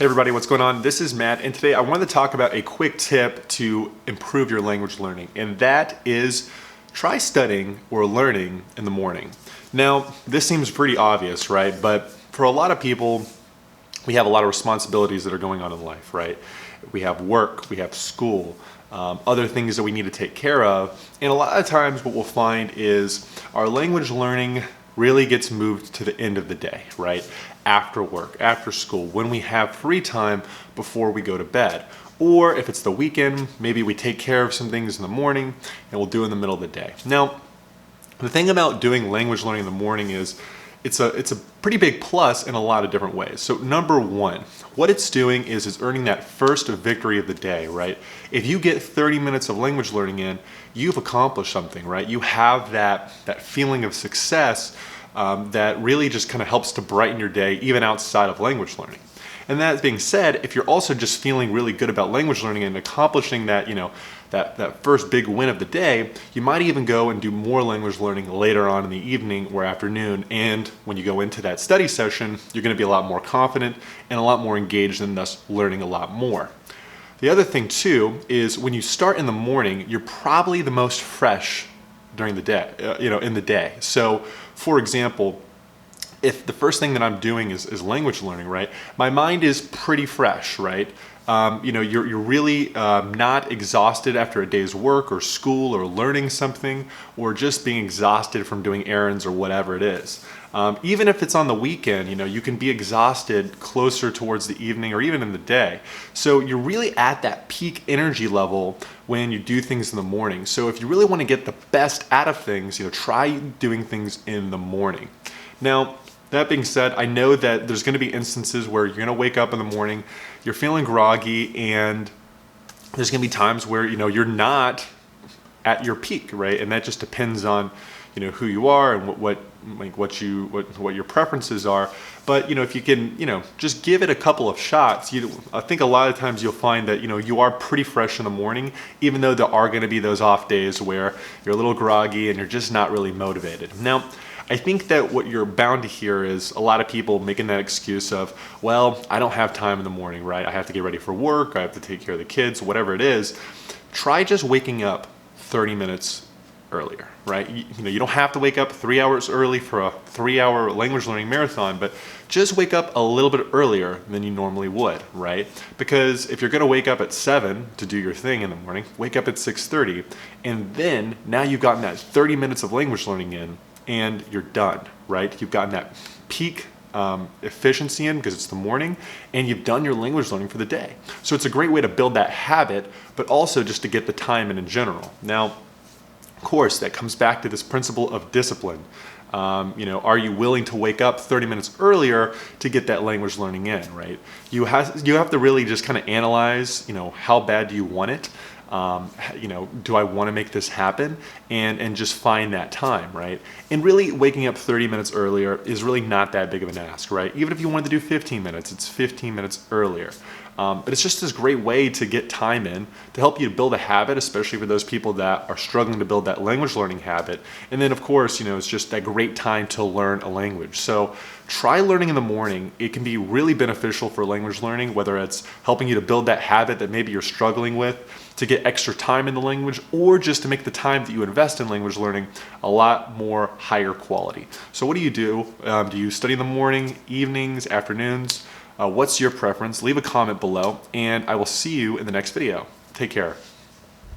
Hey everybody, what's going on? This is Matt, and today I wanted to talk about a quick tip to improve your language learning, and that is try studying or learning in the morning. Now, this seems pretty obvious, right? But for a lot of people, we have a lot of responsibilities that are going on in life, right? We have work, we have school, other things that we need to take care of, and a lot of times what we'll find is our language learning really gets moved to the end of the day, right? After work, after school, when we have free time before we go to bed. Or if it's the weekend, maybe we take care of some things in the morning and we'll do it in the middle of the day. Now, the thing about doing language learning in the morning is it's a pretty big plus in a lot of different ways. So number one, what it's doing is it's earning that first victory of the day, right? If you get 30 minutes of language learning in, you've accomplished something, right? You have that feeling of success that really just kind of helps to brighten your day even outside of language learning. And that being said, if you're also just feeling really good about language learning and accomplishing that, that first big win of the day, you might even go and do more language learning later on in the evening or afternoon. And when you go into that study session, you're going to be a lot more confident and a lot more engaged and thus learning a lot more. The other thing too is when you start in the morning, you're probably the most fresh during the day, in the day. So for example, if the first thing that I'm doing is language learning, right? My mind is pretty fresh, right? You're really not exhausted after a day's work or school or learning something or just being exhausted from doing errands or whatever it is. Even if it's on the weekend, you can be exhausted closer towards the evening or even in the day. So you're really at that peak energy level when you do things in the morning. So if you really want to get the best out of things, try doing things in the morning. Now, that being said, I know that there's going to be instances where you're going to wake up in the morning, you're feeling groggy, and there's going to be times where you're not at your peak, right? And that just depends on who you are and what your preferences are. But if you can just give it a couple of shots, I think a lot of times you'll find that you are pretty fresh in the morning, even though there are going to be those off days where you're a little groggy and you're just not really motivated. Now, I think that what you're bound to hear is a lot of people making that excuse of, well, I don't have time in the morning, right? I have to get ready for work, I have to take care of the kids, whatever it is. Try just waking up 30 minutes earlier, right? You don't have to wake up 3 hours early for a 3-hour language learning marathon, but just wake up a little bit earlier than you normally would, right? Because if you're gonna wake up at 7 to do your thing in the morning, wake up at 6:30, and then now you've gotten that 30 minutes of language learning in, and you're done, right? You've gotten that peak efficiency in because it's the morning, and you've done your language learning for the day. So it's a great way to build that habit, but also just to get the time in general. Now, of course, that comes back to this principle of discipline. Are you willing to wake up 30 minutes earlier to get that language learning in, right? You have to really just kind of analyze, how bad do you want it? Do I want to make this happen? And just find that time, right? And really waking up 30 minutes earlier is really not that big of an ask, right? Even if you wanted to do 15 minutes, it's 15 minutes earlier. But it's just this great way to get time in to help you to build a habit, especially for those people that are struggling to build that language learning habit. And then of course, it's just that great time to learn a language. So try learning in the morning. It can be really beneficial for language learning, whether it's helping you to build that habit that maybe you're struggling with, to get extra time in the language, or just to make the time that you invest in language learning a lot more higher quality. So what do you do? Do you study in the morning, evenings, afternoons? What's your preference? Leave a comment below, and I will see you in the next video. Take care.